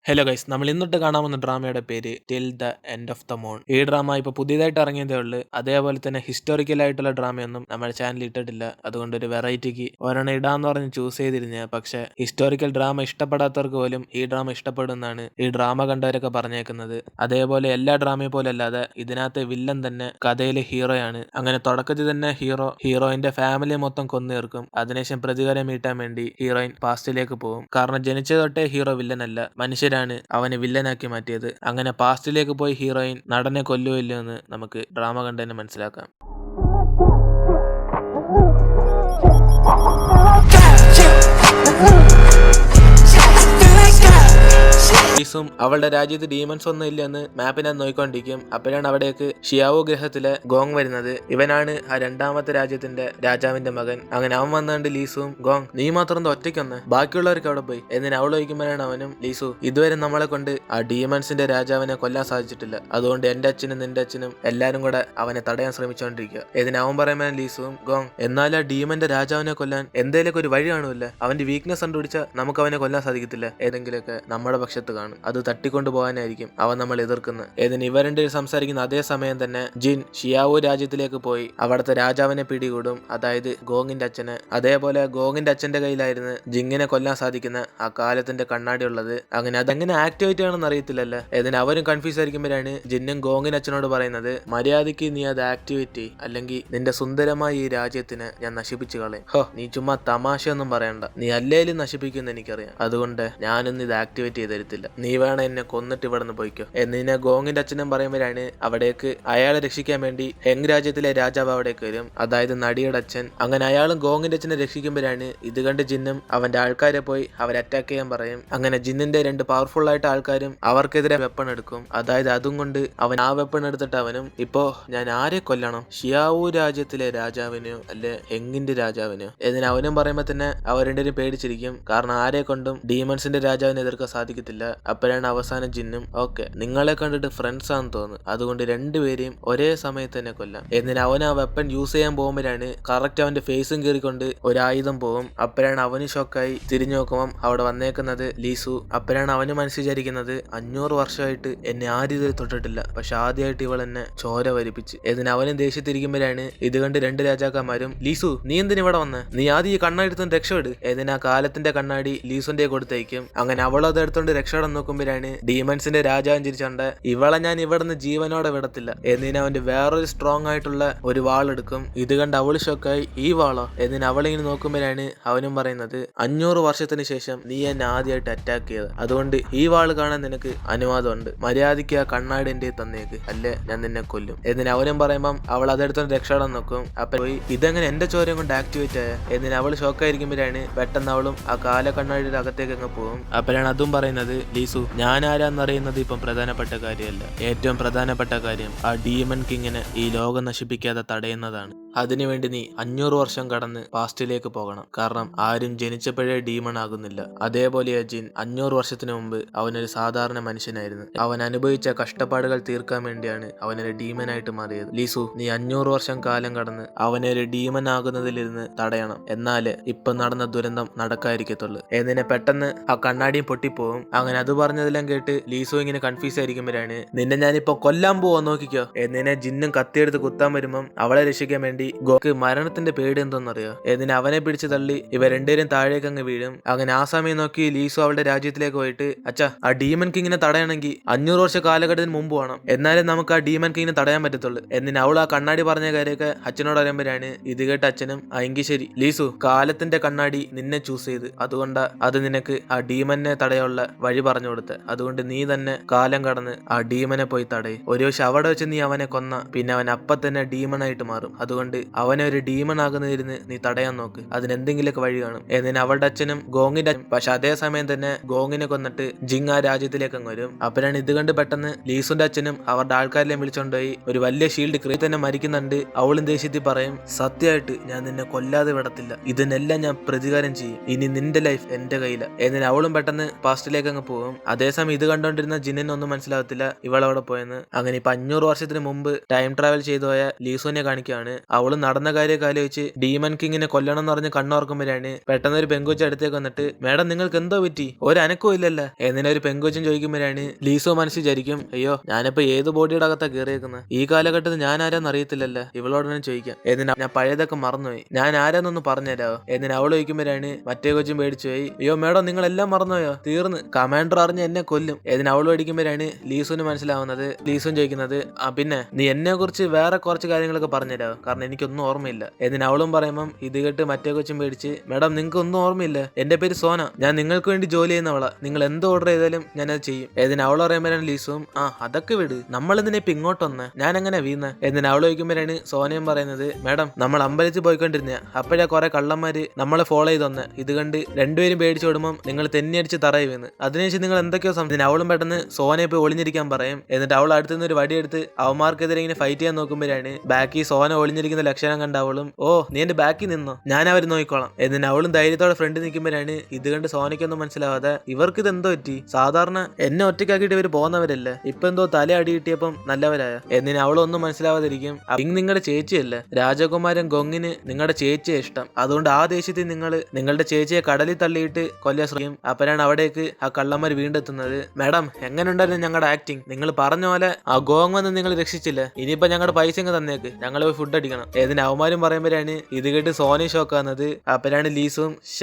Hello guys, നമ്മൾ ഇന്നിട്ട് കാണാവുന്ന ഡ്രാമയുടെ പേര് till the end of the moon. ഈ ഡ്രാമ ഇപ്പോൾ പുതിയതായിട്ട് ഇറങ്ങിയതേ ഉള്ളൂ. അതേപോലെ തന്നെ ഹിസ്റ്റോറിക്കൽ ആയിട്ടുള്ള ഡ്രാമയൊന്നും നമ്മുടെ ചാനലിൽ ഇട്ടിട്ടില്ല. അതുകൊണ്ട് ഒരു വെറൈറ്റിക്ക് ഒരെണ്ണം ഇടാന്ന് പറഞ്ഞ് ചൂസ് ചെയ്തിരുന്ന, പക്ഷെ ഹിസ്റ്റോറിക്കൽ ഡ്രാമ ഇഷ്ടപ്പെടാത്തവർക്ക് പോലും ഈ ഡ്രാമ ഇഷ്ടപ്പെടുന്നതാണ് ഈ ഡ്രാമ കണ്ടവരൊക്കെ പറഞ്ഞേക്കുന്നത്. അതേപോലെ എല്ലാ ഡ്രാമയെ പോലെ അല്ലാതെ ഇതിനകത്തെ വില്ലൻ തന്നെ കഥയിലെ ഹീറോയാണ്. അങ്ങനെ തുടക്കത്തിൽ തന്നെ ഹീറോയിന്റെ ഫാമിലി മൊത്തം കൊന്നേർക്കും. അതിനുശേഷം പ്രതികാരം വീട്ടാൻ വേണ്ടി ഹീറോയിൻ പാസ്റ്റിലേക്ക് പോകും. കാരണം ജനിച്ച തൊട്ടേ ഹീറോ വില്ലനല്ല, മനുഷ്യരാണ് അവനെ വില്ലനാക്കി മാറ്റിയത്. അങ്ങനെ പാസ്റ്റിലേക്ക് പോയി ഹീറോയിൻ നടനെ കൊല്ലുമില്ലോ എന്ന് നമുക്ക് ഡ്രാമ കണ്ട് തന്നെ മനസ്സിലാക്കാം. ലീസും അവളുടെ രാജ്യത്ത് ഡീമൺസ് ഒന്നും ഇല്ലെന്ന് മാപ്പിനെ നോക്കിക്കൊണ്ടിരിക്കും. അപ്പോഴാണ് അവിടേക്ക് ഷിയാവോ ഗ്രഹത്തിലെ ഗോങ് വരുന്നത്. ഇവനാണ് ആ രണ്ടാമത്തെ രാജ്യത്തിന്റെ രാജാവിന്റെ മകൻ. അങ്ങനെ അവൻ വന്നുകൊണ്ട് ലീസും, ഗോങ് നീ മാത്രം ഒറ്റയ്ക്കൊന്ന്, ബാക്കിയുള്ളവർക്ക് അവിടെ പോയി എന്നിട്ട് അവൾ ചോദിക്കുമ്പോഴാണ് അവനും, ലീസു ഇതുവരെ നമ്മളെ കൊണ്ട് ആ ഡീമൺസിന്റെ രാജാവിനെ കൊല്ലാൻ സാധിച്ചിട്ടില്ല, അതുകൊണ്ട് എന്റെ അച്ഛനും നിന്റെ അച്ഛനും എല്ലാരും കൂടെ അവനെ തടയാൻ ശ്രമിച്ചുകൊണ്ടിരിക്കുക. ഇതിന് അവൻ പറയുമ്പോൾ ലീസുവും, ഗോങ് എന്നാൽ ആ ഡീമന്റെ രാജാവിനെ കൊല്ലാൻ എന്തേലൊക്കെ ഒരു വഴി കാണൂല്ല, അവന്റെ വീക്ക്നെസ് കണ്ടുപിടിച്ചാൽ നമുക്ക് അവനെ കൊല്ലാൻ സാധിക്കത്തില്ല, ഏതെങ്കിലുമൊക്കെ നമ്മുടെ പക്ഷത്ത് കാണും, അത് തട്ടിക്കൊണ്ടു പോകാനായിരിക്കും അവൻ നമ്മൾ എതിർക്കുന്നത്. ഏതിന് ഇവരുടെ സംസാരിക്കുന്ന അതേ സമയം തന്നെ ജിൻ ഷിയാവോ രാജ്യത്തിലേക്ക് പോയി അവിടുത്തെ രാജാവിനെ പിടികൂടും, അതായത് ഗോങ്ങിന്റെ അച്ഛനെ. അതേപോലെ ഗോങ്ങിന്റെ അച്ഛന്റെ കയ്യിലായിരുന്നു ജിങ്ങിനെ കൊല്ലാൻ സാധിക്കുന്ന ആ കാലത്തിന്റെ കണ്ണാടി ഉള്ളത്. അങ്ങനെ അതെങ്ങനെ ആക്ടിവേറ്റ് ആണെന്ന് അറിയത്തില്ലല്ലോ. ഏതിന് അവരും കൺഫ്യൂസ് ആയിരിക്കുമ്പോഴാണ് ജിന്നും ഗോങ്ങിന്റെ അച്ഛനോട് പറയുന്നത്, മര്യാദയ്ക്ക് നീ അത് ആക്ടിവേറ്റ് അല്ലെങ്കിൽ നിന്റെ സുന്ദരമായ ഈ രാജ്യത്തിന് ഞാൻ നശിപ്പിച്ചു കളയും. നീ ചുമ്മാ തമാശയൊന്നും പറയണ്ട, നീ അല്ലേലും നശിപ്പിക്കുമെന്ന് എനിക്കറിയാം, അതുകൊണ്ട് ഞാനൊന്നും ഇത് ആക്ടിവേറ്റ് ചെയ്ത് തരത്തില്ല, നീ വേണം എന്നെ കൊന്നിട്ട് ഇവിടെ നിന്ന് പോയിക്കോ എന്നിനെ ഗോങ്ങിന്റെ അച്ഛനും പറയുമ്പോഴാണ് അവിടേക്ക് അയാളെ രക്ഷിക്കാൻ വേണ്ടി ഹെങ് രാജ്യത്തിലെ രാജാവ് അവിടേക്ക് വരും, അതായത് നടിയുടെ അച്ഛൻ. അങ്ങനെ അയാളും ഗോങ്ങിന്റെ അച്ഛനെ രക്ഷിക്കുമ്പോഴാണ് ഇത് കണ്ട് ജിന്നും അവന്റെ ആൾക്കാരെ പോയി അവരെ അറ്റാക്ക് ചെയ്യാൻ പറയും. അങ്ങനെ ജിന്നിന്റെ രണ്ട് പവർഫുൾ ആയിട്ട് ആൾക്കാരും അവർക്കെതിരെ വെപ്പൺ എടുക്കും, അതായത് അതും കൊണ്ട് അവൻ ആ വെപ്പൺ എടുത്തിട്ട് അവനും, ഇപ്പോ ഞാൻ ആരെ കൊല്ലണം, ഷിയാവോ രാജ്യത്തിലെ രാജാവിനെയോ അല്ലെ ഹെങ്ങിന്റെ രാജാവിനെയോ? എന്നിന് അവനും പറയുമ്പോ തന്നെ അവർ രണ്ടുപേരും പേടിച്ചിരിക്കും, കാരണം ആരെ കൊണ്ടും ഡീമൺസിന്റെ രാജാവിനെ എതിർക്കാൻ സാധിക്കത്തില്ല. അപ്പോഴാണ് അവസാനം ജിന്നും, ഓക്കെ നിങ്ങളെ കണ്ടിട്ട് ഫ്രണ്ട്സ് ആണെന്ന് തോന്നുന്നു, അതുകൊണ്ട് രണ്ടുപേരെയും ഒരേ സമയത്ത് തന്നെ കൊല്ലാം. എന്നിട്ട് അവൻ ആ വെപ്പൺ യൂസ് ചെയ്യാൻ പോകുമ്പോഴാണ് കറക്റ്റ് അവന്റെ ഫേസും കീറിക്കൊണ്ട് ഒരു ആയുധം പോകും. അപ്പോഴാണ് അവന് ഷോക്കായി തിരിഞ്ഞു നോക്കുമ്പോൾ അവിടെ വന്നേക്കുന്നത് ലീസു. അപ്പോഴാണ് അവന് മനസ്സിൽ വിചാരിക്കുന്നത്, 500 വർഷമായിട്ട് എന്നെ ആരും ഇതിൽ തൊട്ടിട്ടില്ല, പക്ഷെ ആദ്യമായിട്ട് ഇവൾ എന്നെ ചോര വരിപ്പിച്ച്. എന്നിട്ട് അവനും ദേഷ്യത്തിരിക്കുമ്പോഴാണ് ഇത് കണ്ട് രണ്ട് രാജാക്കന്മാരും, ലീസു നീ എന്തിനു ഇവിടെ വന്ന്, നീ ആദ്യം ഈ കണ്ണാടി എടുത്തോണ്ട് രക്ഷപ്പെട്. എന്നിട്ട് ആ കാലത്തിന്റെ കണ്ണാടി ലീസുന്റെ കൊടുത്തയക്കും. അങ്ങനെ അവളത് എടുത്തോണ്ട് രക്ഷപ്പെടാൻ നോക്കുമ്പോഴാണ് ഡീമൺസിന്റെ രാജാവും ചിരിച്ചോണ്ട്, ഇവളെ ഞാൻ ഇവിടുന്ന് ജീവനോടെ വിടത്തില്ല എന്നിന് അവന്റെ വേറൊരു സ്ട്രോങ് ആയിട്ടുള്ള ഒരു വാൾ എടുക്കും. ഇത് കണ്ട് അവള് ഷോക്കായി, ഈ വാളോ? എന്നിന് അവളിങ്ങനെ നോക്കുമ്പോഴാണ് അവനും പറയുന്നത്, 500 വർഷത്തിന് ശേഷം നീ എന്നെ ആദ്യമായിട്ട് അറ്റാക്ക് ചെയ്തത്, അതുകൊണ്ട് ഈ വാള് കാണാൻ നിനക്ക് അനുവാദമുണ്ട്, മര്യാദയ്ക്ക് ആ കണ്ണാടി എന്റെ തന്നേക്ക്, അല്ലേ ഞാൻ നിന്നെ കൊല്ലും. എന്നിന് അവനും പറയുമ്പം അവൾ അതെടുത്തോണ്ട് രക്ഷപ്പെടാൻ നോക്കും. അപ്പൊ പോയി ഇതെങ്ങനെ എന്റെ ചോരയും കൊണ്ട് ആക്ടിവേറ്റ് ആയ? എന്നിന് അവള് ഷോക്കായിരിക്കുമ്പോഴാണ് പെട്ടെന്ന് അവളും ആ കാല കണ്ണാടിയുടെ അകത്തേക്ക് അങ്ങ് പോകും. അപ്പോഴാണ് അതും പറയുന്നത്, ലീസു ഞാൻ ആരാന്നറിയുന്നത് ഇപ്പം പ്രധാനപ്പെട്ട കാര്യമല്ല, ഏറ്റവും പ്രധാനപ്പെട്ട കാര്യം ആ ഡീമൺ കിങ്ങിനെ ഈ ലോകം നശിപ്പിക്കാതെ തടയുന്നതാണ്. അതിനുവേണ്ടി നീ 500 വർഷം കടന്ന് പാസ്റ്റിലേക്ക് പോകണം, കാരണം ആരും ജനിച്ചപ്പോഴേ ഡീമൺ ആകുന്നില്ല. അതേപോലെ ജിൻ 500 വർഷത്തിന് മുമ്പ് അവനൊരു സാധാരണ മനുഷ്യനായിരുന്നു, അവൻ അനുഭവിച്ച കഷ്ടപ്പാടുകൾ തീർക്കാൻ വേണ്ടിയാണ് അവനൊരു ഡീമനായിട്ട് മാറിയത്. ലീസു നീ 500 വർഷം കാലം കടന്ന് അവനെ ഒരു ഡീമൻ ആകുന്നതിലിരുന്ന് തടയണം, എന്നാലേ ഇപ്പൊ നടന്ന ദുരന്തം നടക്കാതിരിക്കത്തുള്ളൂ. എന്നിനെ പെട്ടെന്ന് ആ കണ്ണാടിയും പൊട്ടിപ്പോവും. അങ്ങനെ അത് പറഞ്ഞതെല്ലാം കേട്ട് ലീസു ഇങ്ങനെ കൺഫ്യൂസ് ആയിരിക്കുമ്പോഴാണ്, നിന്നെ ഞാനിപ്പോ കൊല്ലാൻ പോവാ നോക്കിക്കോ. എന്നിനെ ജിന്നും കത്തിയെടുത്ത് കുത്താൻ വരുമ്പം അവളെ രക്ഷിക്കാൻ വേണ്ടി ഗോക്ക് മരണത്തിന്റെ പേടി എന്തോന്നറിയോ? എന്നിനെ അവനെ പിടിച്ച് തള്ളി ഇവ രണ്ടുപേരും താഴേക്ക് അങ്ങ് വീഴും. അങ്ങനെ ആ സമയം നോക്കി ലീസു അവളുടെ രാജ്യത്തിലേക്ക് പോയിട്ട്, അച്ഛാ ആ ഡീമൻ കിങ്ങിനെ തടയണമെങ്കിൽ 500 വർഷ കാലഘട്ടത്തിന് മുമ്പ് വേണം, എന്നാലും നമുക്ക് ആ ഡീമൻ കിങ്ങിനെ തടയാൻ പറ്റത്തുള്ളൂ. എന്നിന് അവൾ ആ കണ്ണാടി പറഞ്ഞ കാര്യമൊക്കെ അച്ഛനോട് അറിയുമ്പോഴാണ് ഇത് കേട്ട് അച്ഛനും, എങ്കിൽ ശരി ലീസു, കാലത്തിന്റെ കണ്ണാടി നിന്നെ ചൂസ് ചെയ്ത്, അതുകൊണ്ട് അത് നിനക്ക് ആ ഡീമനെ തടയാനുള്ള വഴി പറഞ്ഞു കൊടുത്ത്, അതുകൊണ്ട് നീ തന്നെ കാലം കടന്ന് ആ ഡീമനെ പോയി തടയും. ഒരു പക്ഷെ അവിടെ വെച്ച് നീ അവനെ കൊന്ന പിന്നെ അവൻ അപ്പം തന്നെ ഡീമണായിട്ട് മാറും, അതുകൊണ്ട് അവനെ ഒരു ഡീമൺ ആകുന്നതിരുന്ന് നീ തടയാൻ നോക്ക്, അതിനെന്തെങ്കിലുമൊക്കെ വഴി കാണും. എന്നിന് അവളുടെ അച്ഛനും ഗോങ്ങിന്റെ പക്ഷെ അതേ സമയം തന്നെ ഗോങ്ങിനെ കൊന്നിട്ട് ജിങ് ആ രാജ്യത്തിലേക്ക് അങ്ങ് വരും. അപ്പോഴാണ് ഇത് കണ്ട് പെട്ടെന്ന് ലീസുന്റെ അച്ഛനും അവരുടെ ആൾക്കാരെല്ലാം വിളിച്ചോണ്ടുപോയി ഒരു വലിയ ഷീൽഡ് ക്രീ തന്നെ മരിക്കുന്നുണ്ട്. അവളും ദേഷ്യത്തിൽ പറയും, സത്യമായിട്ട് ഞാൻ നിന്നെ കൊല്ലാതെ വിടത്തില്ല, ഇതിനെല്ലാം ഞാൻ പ്രതികാരം ചെയ്യും, ഇനി നിന്റെ ലൈഫ് എന്റെ കയ്യില. എന്നിന് അവളും പെട്ടെന്ന് പാസ്റ്റിലേക്ക് അങ്ങ് പോകും. അതേസമയം ഇത് കണ്ടോണ്ടിരുന്ന ജിന്നിനൊന്നും മനസ്സിലാവത്തില്ല ഇവളവിടെ പോയെന്ന്. അങ്ങനെ ഇപ്പൊ 500 വർഷത്തിന് മുമ്പ് ടൈം ട്രാവൽ ചെയ്തു പോയ ലീസുവിനെ കാണിക്കുകയാണ്. അവൾ അവള് നടന്ന കാര്യമൊക്കെ ആലോചിച്ച് ഡീമൺ കിങ്ങിനെ കൊല്ലണം എന്ന് പറഞ്ഞ് കണ്ണോർക്കുമ്പോഴാണ് പെട്ടെന്ന് ഒരു പെങ്കൊച്ച് അടുത്തേക്ക് വന്നിട്ട് മേഡം നിങ്ങൾക്ക് എന്തോ പറ്റി ഒരു അനക്കവും ഇല്ലല്ലോ എന്നിനെ ഒരു പെങ്കൊച്ചും ചോദിക്കുമ്പോഴാണ് ലീസോ മനസ്സിൽ വിചാരിക്കും അയ്യോ ഞാനിപ്പോ ഏത് ബോഡിയുടെ അകത്താ കയറിയേക്കുന്നത് ഈ കാലഘട്ടത്തിൽ ഞാൻ ആരാന്ന് അറിയത്തില്ലല്ലോ ഇവളോട് ഞാൻ ചോദിക്കാം എന്നിന് ഞാൻ പഴയതൊക്കെ മറന്നുപോയി ഞാൻ ആരാന്നൊന്ന് പറഞ്ഞുതരാവോ എന്നിന് അവൾ ചോദിക്കുമ്പോഴാണ് മറ്റേ കൊച്ചും പേടിച്ചു പോയി അയ്യോ മേഡം നിങ്ങൾ എല്ലാം മറന്നുപോയോ തീർന്ന് കമാൻഡർ അറിഞ്ഞ് എന്നെ കൊല്ലും എന്നിന് അവൾ പേടിക്കുമ്പോഴാണ് ലീസുവിന് മനസ്സിലാവുന്നത് ലീസും ചോദിക്കുന്നത് പിന്നെ നീ എന്നെ കുറിച്ച് വേറെ കുറച്ച് കാര്യങ്ങളൊക്കെ പറഞ്ഞുതരാവോ കാരണം എനിക്കൊന്നും ഓർമ്മയില്ല എന്നിന് അവളും പറയുമ്പം ഇത് കേട്ട് മറ്റേ കൊച്ചും പേടിച്ച് മേഡം നിങ്ങൾക്ക് ഒന്നും ഓർമ്മയില്ല എന്റെ പേര് സോന ഞാൻ നിങ്ങൾക്ക് വേണ്ടി ജോലി ചെയ്യുന്നവളാ നിങ്ങൾ എന്ത് ഓർഡർ ചെയ്താലും ഞാനത് ചെയ്യും എന്നിന് അവൾ പറയുമ്പോഴാണ് ലീസും അതൊക്കെ വിട് നമ്മൾ എന്തിനാ ഇപ്പൊ ഇങ്ങോട്ട് വന്ന് ഞാൻ എങ്ങനെ വീന്ന് എന്നിന് അവൾ ചോദിക്കുമ്പോഴാണ് സോനയും പറയുന്നത് മേഡം നമ്മൾ അമ്പലത്തിൽ പോയിക്കൊണ്ടിരുന്ന അപ്പോഴാ കുറെ കള്ളന്മാര് നമ്മളെ ഫോളോ ചെയ്ത് വന്ന് ഇത് കണ്ട് രണ്ടുപേരും പേടിച്ചോടുമ്പം നിങ്ങൾ തെന്നിയടിച്ച് തറയി വീന്ന് അതിനുശേഷം നിങ്ങൾ എന്തൊക്കെയോ അവളും പെട്ടെന്ന് സോനയെ പോയി ഒളിഞ്ഞിരിക്കാൻ പറയും എന്നിട്ട് അവൾ അടുത്തുനിന്ന് ഒരു വടിയെടുത്ത് അവന്മാർക്കെതിരെ ഇങ്ങനെ ഫൈറ്റ് ചെയ്യാൻ നോക്കുമ്പോഴാണ് ബാക്കി സോന ഒളിഞ്ഞിരിക്കുന്ന ലക്ഷണം കണ്ട അവളും നീ എന്റെ ബാക്കി നിന്നോ ഞാൻ അവർ നോക്കിക്കോളാം എന്നിട്ട് അവളും ധൈര്യത്തോടെ ഫ്രണ്ട് നിൽക്കുമ്പോഴാണ് ഇത് കണ്ട് സോനയ്ക്കൊന്നും മനസ്സിലാവാതെ ഇവർക്ക് ഇത് എന്തോ പറ്റി സാധാരണ എന്നെ ഒറ്റയ്ക്കാക്കിയിട്ട് ഇവർ പോകുന്നവരല്ലേ ഇപ്പൊ എന്തോ തല അടി കിട്ടിയപ്പം നല്ലവരായ എന്നിന് അവളൊന്നും മനസ്സിലാവാതിരിക്കും നിങ്ങളുടെ ചേച്ചിയല്ലേ രാജകുമാരൻ ഗൊങ്ങിന് നിങ്ങളുടെ ചേച്ചിയെ ഇഷ്ടം അതുകൊണ്ട് ആ ദേഷ്യത്തിൽ നിങ്ങളുടെ ചേച്ചിയെ കടലിൽ തള്ളിയിട്ട് കൊല്ലാൻ ശ്രമിക്കും അപ്പനാണ് അവിടേക്ക് ആ കള്ളന്മാർ വീണ്ടെത്തുന്നത് മാഡം എങ്ങനെ ഉണ്ടായിരുന്നു ഞങ്ങളുടെ ആക്ടിങ് നിങ്ങൾ പറഞ്ഞ പോലെ ആ ഗോങ് വന്ന് നിങ്ങൾ രക്ഷിച്ചില്ല ഇനിയിപ്പോ ഞങ്ങളുടെ പൈസ അങ്ങ് തന്നേക്ക് ഞങ്ങൾ പോയി ഫുഡ് അടിക്കണം ഏതിന് അവന്മാരും പറയുമ്പോഴാണ് ഇത് കേട്ട് സോനി ഷോക്കാകുന്നത് അപ്പനാണ് ലീസും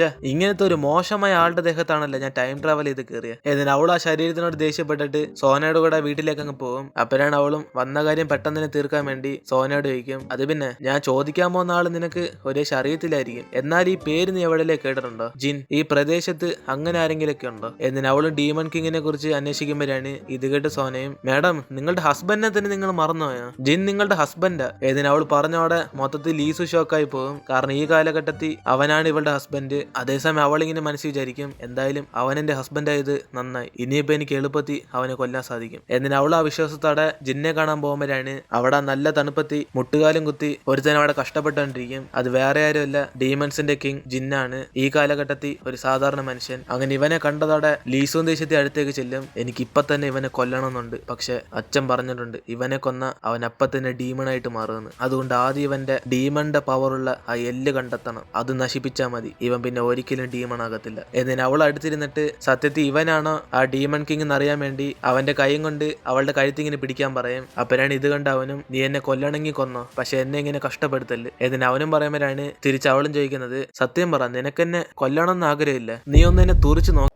ഇങ്ങനത്തെ ഒരു മോശമായ ആളുടെ ദേഹത്താണല്ലോ ഞാൻ ടൈം ട്രാവൽ ചെയ്ത് കയറിയ ഏതിന് അവൾ ആ ശരീരത്തിനോട് ദേഷ്യപ്പെട്ടിട്ട് സോനയുടെ കൂടെ വീട്ടിലേക്ക് അങ്ങ് പോകും അപ്പനാണ് അവളും വന്ന കാര്യം പെട്ടെന്ന് തന്നെ തീർക്കാൻ വേണ്ടി സോനയോട് ചോദിക്കും അത് പിന്നെ ഞാൻ ചോദിക്കാൻ പോകുന്ന ആള് നിനക്ക് ഒരേ അറിയത്തില്ലായിരിക്കും എന്നാൽ ഈ പേര് നീ എവിടെയല്ലേ കേട്ടിട്ടുണ്ടോ ജിൻ ഈ പ്രദേശത്ത് അങ്ങനെ ആരെങ്കിലൊക്കെ ഉണ്ടോ എന്നിന് അവളും ഡീമൺ കിങ്ങിനെ കുറിച്ച് അന്വേഷിക്കുമ്പോഴാണ് ഇത് കേട്ട് സോനയും മാഡം നിങ്ങളുടെ ഹസ്ബൻഡിനെ തന്നെ നിങ്ങൾ മറന്നുപോയോ ജിൻ നിങ്ങളുടെ ഹസ്ബൻഡാ ഏതിന് അവൾ പറഞ്ഞോടെ മൊത്തത്തിൽ ലീസു ഷോക്കായി പോകും കാരണം ഈ കാലഘട്ടത്തിൽ അവനാണ് ഇവളുടെ ഹസ്ബൻഡ് അതേസമയം അവളിങ്ങനെ മനസ്സിൽ വിചാരിക്കും എന്തായാലും അവൻ എന്റെ ഹസ്ബൻഡായത് നന്നായി ഇനിയിപ്പോ എനിക്ക് എളുപ്പത്തിൽ അവനെ കൊല്ലാൻ സാധിക്കും എന്നിന് അവൾ ആ വിശ്വാസത്തോടെ ജിന്നെ കാണാൻ പോകുമ്പോഴാണ് അവിടെ നല്ല തണുപ്പത്തി മുട്ടുകാലും കുത്തി ഒരുത്തൻ അവിടെ കഷ്ടപ്പെട്ടുകൊണ്ടിരിക്കും അത് വേറെ ആരുമല്ല ഡീമൺസിന്റെ കിങ് ജിന്നാണ് ഈ കാലഘട്ടത്തിൽ ഒരു സാധാരണ മനുഷ്യൻ അങ്ങനെ ഇവനെ കണ്ടതോടെ ലീസും ദേശത്തെ അടുത്തേക്ക് ചെല്ലും എനിക്ക് ഇപ്പൊ തന്നെ ഇവനെ കൊല്ലണമെന്നുണ്ട് പക്ഷെ അച്ഛൻ പറഞ്ഞിട്ടുണ്ട് ഇവനെ കൊന്ന അവൻ അപ്പൊ തന്നെ ഡീമണായിട്ട് മാറുമെന്ന് അതുകൊണ്ട് ആദ്യം ഇവന്റെ ഡീമണിന്റെ പവറുള്ള ആ എല്ല് കണ്ടെത്തണം അത് നശിപ്പിച്ചാൽ മതി ഇവൻ പിന്നെ ഒരിക്കലും ഡീമൺ ആകത്തില്ല എന്നിന് അവൾ അടുത്തിരുന്നിട്ട് സത്യത്തിൽ ഇവനാണോ ആ ഡീമൺ കിങ് എന്നറിയാൻ വേണ്ടി അവന്റെ കൈയും കൊണ്ട് അവളുടെ കഴുത്തിങ്ങനെ പിടിക്കാൻ പറയും അപ്പനാണ് ഇത് കണ്ട് അവനും നീ എന്നെ കൊല്ലണമെങ്കിൽ കൊന്നോ പക്ഷെ എന്നെ ഇങ്ങനെ കഷ്ടപ്പെടുത്തല്ലേ എന്നിന് അവനും പറയുമ്പോഴാണ് തിരിച്ച് അവളും ചോദിക്കുന്നത് സത്യം പറ നിനക്കെന്നെ കൊല്ലണം എന്ന് ആഗ്രഹമില്ല നീ ഒന്ന് എന്നെ തുറിച്ച് നോക്കി